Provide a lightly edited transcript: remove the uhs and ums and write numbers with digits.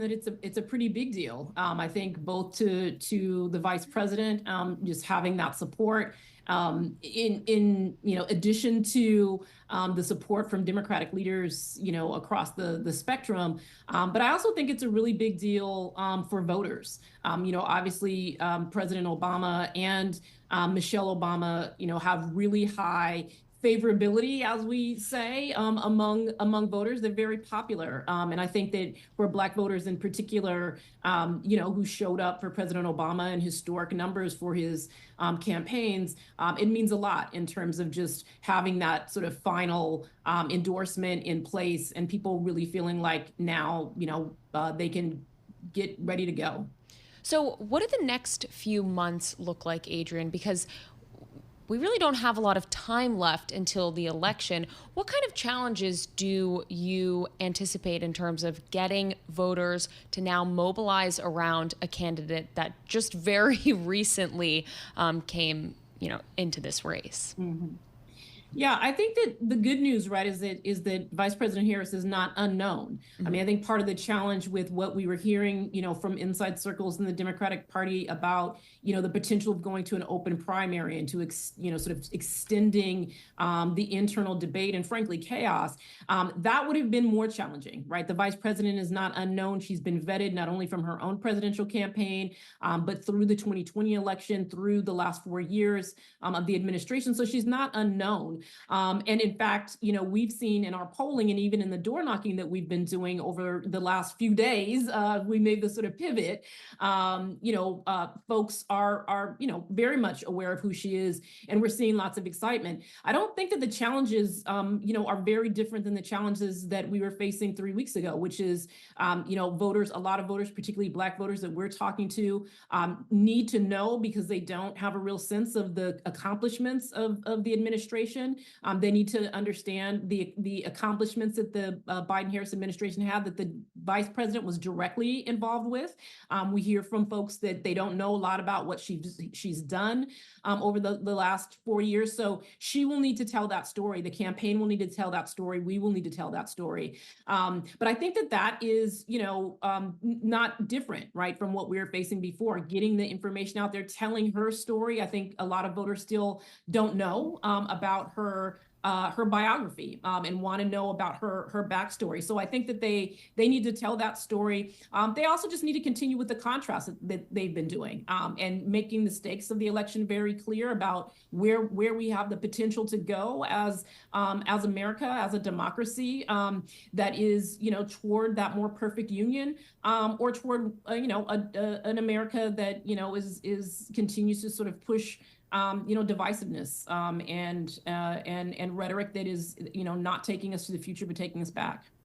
that it's a pretty big deal. I think both to the vice president, just having that support, in addition to the support from Democratic leaders, across the spectrum. But I also think it's a really big deal for voters. Obviously, President Obama and Michelle Obama, have really high favorability, as we say, among voters. They're very popular, and I think that for Black voters in particular, who showed up for President Obama in historic numbers for his campaigns, it means a lot in terms of just having that sort of final endorsement in place, and people really feeling like now, they can get ready to go. So what do the next few months look like, Adrian? Because we really don't have a lot of time left until the election. What kind of challenges do you anticipate in terms of getting voters to now mobilize around a candidate that just very recently came, into this race? Mm-hmm. Yeah, I think that the good news, right, is that Vice President Harris is not unknown. Mm-hmm. I mean, I think part of the challenge with what we were hearing, from inside circles in the Democratic Party about, the potential of going to an open primary and to, sort of extending the internal debate and frankly chaos, that would have been more challenging, right? The vice president is not unknown. She's been vetted not only from her own presidential campaign, but through the 2020 election, through the last 4 years of the administration. So she's not unknown. And in fact, we've seen in our polling and even in the door knocking that we've been doing over the last few days, we made this sort of pivot. Folks are very much aware of who she is, and we're seeing lots of excitement. I don't think that the challenges, are very different than the challenges that we were facing 3 weeks ago, which is, voters, a lot of voters, particularly Black voters that we're talking to, need to know because they don't have a real sense of the accomplishments of the administration. They need to understand the accomplishments that the Biden-Harris administration had that the vice president was directly involved with. We hear from folks that they don't know a lot about what she's done over the last 4 years. So she will need to tell that story. The campaign will need to tell that story. We will need to tell that story. But I think that is, not different, right, from what we were facing before. Getting the information out there, telling her story. I think a lot of voters still don't know about her biography and want to know about her backstory. So I think that they need to tell that story. They also just need to continue with the contrast that they've been doing and making the stakes of the election very clear about where we have the potential to go as America, as a democracy that is, toward that more perfect union or toward, an America that, is continues to sort of push divisiveness and rhetoric that is, not taking us to the future, but taking us back.